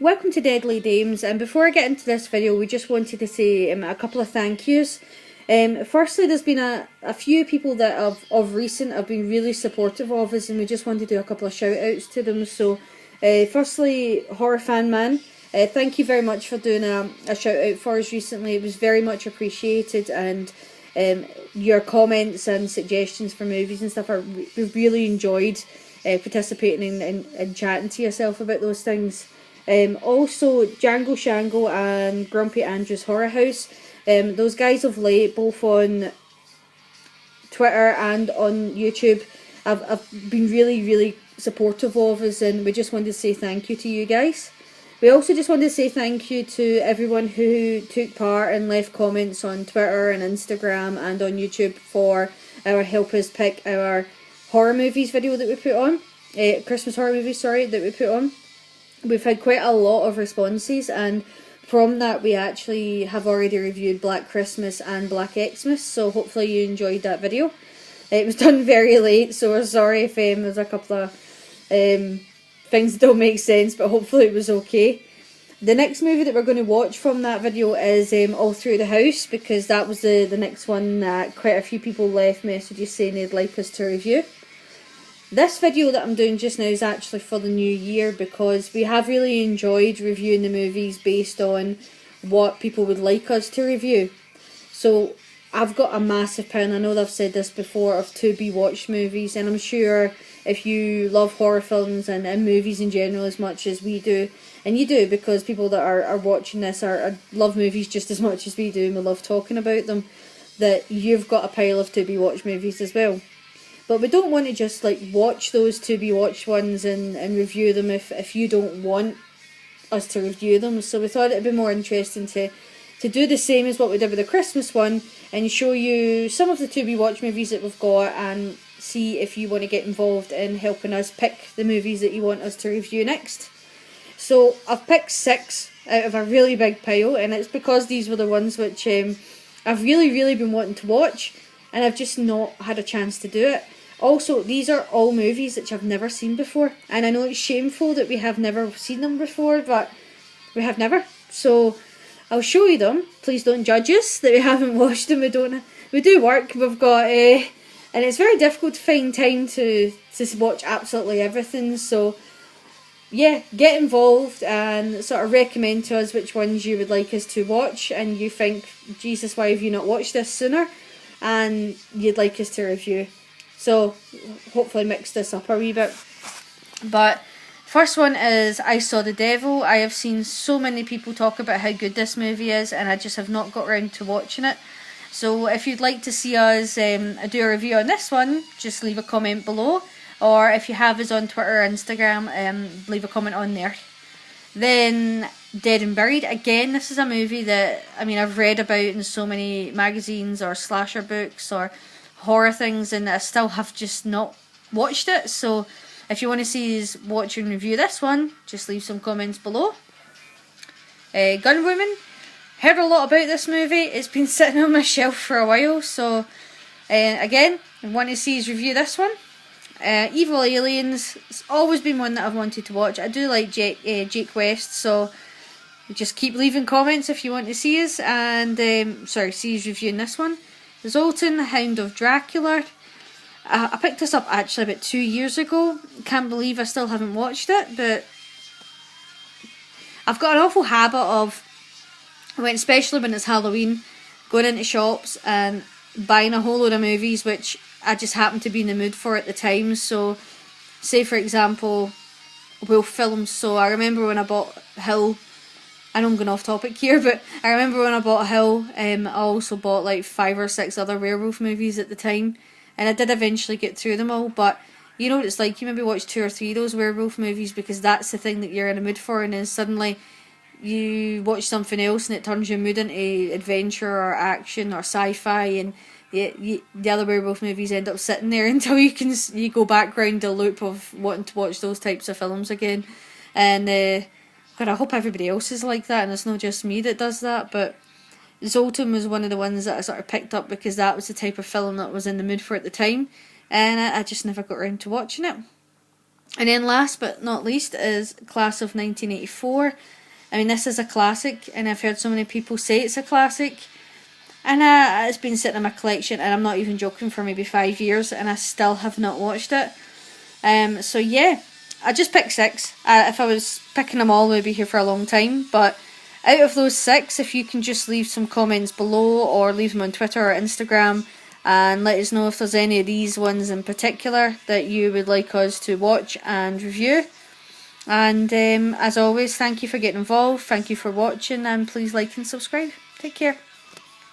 Welcome to Deadly Dames, and before I get into this video we just wanted to say a couple of thank yous. Firstly, there's been a few people that of recent have been really supportive of us, and we just wanted to do a couple of shout outs to them. So firstly, Horror Fan Man, thank you very much for doing a shout out for us recently. It was very much appreciated, and your comments and suggestions for movies and stuff we've really enjoyed participating and chatting to yourself about those things. Also, Jango Shango and Grumpy Andrew's Horror House. Those guys of late, both on Twitter and on YouTube, have been really supportive of us, and we just wanted to say thank you to you guys. We also just wanted to say thank you to everyone who took part and left comments on Twitter and Instagram and on YouTube for our Help Us Pick Our Horror Movies video that we put on. Christmas horror movies, sorry, that we put on. We've had quite a lot of responses, and from that we actually have already reviewed Black Christmas and Black Xmas, so hopefully you enjoyed that video. It was done very late, so we're sorry if there's a couple of things that don't make sense, but hopefully it was okay. The next movie that we're going to watch from that video is All Through the House, because that was the next one that quite a few people left messages saying they'd like us to review. This video that I'm doing just now is actually for the new year, because we have really enjoyed reviewing the movies based on what people would like us to review. So I've got a massive pile, I know that I've said this before, of to be watched movies, and I'm sure if you love horror films and movies in general as much as we do, and you do, because people that are watching this love movies just as much as we do, and we love talking about them, that you've got a pile of to be watched movies as well. But we don't want to just like watch those to be watched ones and review them if you don't want us to review them. So we thought it'd be more interesting to do the same as what we did with the Christmas one, and show you some of the to be watched movies that we've got, and see if you want to get involved in helping us pick the movies that you want us to review next. So I've picked 6 out of a really big pile, and it's because these were the ones which I've really been wanting to watch, and I've just not had a chance to do it. Also, these are all movies that I've never seen before, and I know it's shameful that we have never seen them before, but we have never. So I'll show you them. Please don't judge us that we haven't watched them. We do work. We've got and it's very difficult to find time to watch absolutely everything. So yeah, get involved and sort of recommend to us which ones you would like us to watch, and you think, Jesus, why have you not watched this sooner, and you'd like us to review. So hopefully mix this up a wee bit. But first one is I Saw the Devil. I have seen so many people talk about how good this movie is, and I just have not got around to watching it. So if you'd like to see us do a review on this one, just leave a comment below. Or if you have us on Twitter or Instagram, leave a comment on there. Then Dead and Buried. Again, this is a movie that I've read about in so many magazines or slasher books or horror things, and I still have just not watched it. So if you want to see us watch and review this one, just leave some comments below. Gun Woman. Heard a lot about this movie. It's been sitting on my shelf for a while, so again, I want to see us review this one. Evil Aliens. It's always been one that I've wanted to watch. I do like Jake West, so just keep leaving comments if you want to see us, and see us reviewing this one. Zoltan, the Hound of Dracula. I picked this up actually about 2 years ago. Can't believe I still haven't watched it, but I've got an awful habit of, especially when it's Halloween, going into shops and buying a whole load of movies which I just happen to be in the mood for at the time. So say for example, Wolf Films. So I remember when I bought Hill, I know I'm going off topic here, but I remember when I bought Hill, I also bought like 5 or 6 other werewolf movies at the time, and I did eventually get through them all. But you know what it's like, you maybe watch 2 or 3 of those werewolf movies because that's the thing that you're in a mood for, and then suddenly you watch something else and it turns your mood into adventure or action or sci-fi, and the other werewolf movies end up sitting there until you go back round the loop of wanting to watch those types of films again. And God, I hope everybody else is like that and it's not just me that does that. But Zoltan was one of the ones that I sort of picked up because that was the type of film that I was in the mood for at the time, and I just never got around to watching it. And then last but not least is Class of 1984. I mean, this is a classic, and I've heard so many people say it's a classic. And it's been sitting in my collection, and I'm not even joking, for maybe 5 years, and I still have not watched it. So yeah, I just picked 6. If I was picking them all, we'd be here for a long time. But out of those 6, if you can just leave some comments below, or leave them on Twitter or Instagram, and let us know if there's any of these ones in particular that you would like us to watch and review. And as always, thank you for getting involved, thank you for watching, and please like and subscribe. Take care.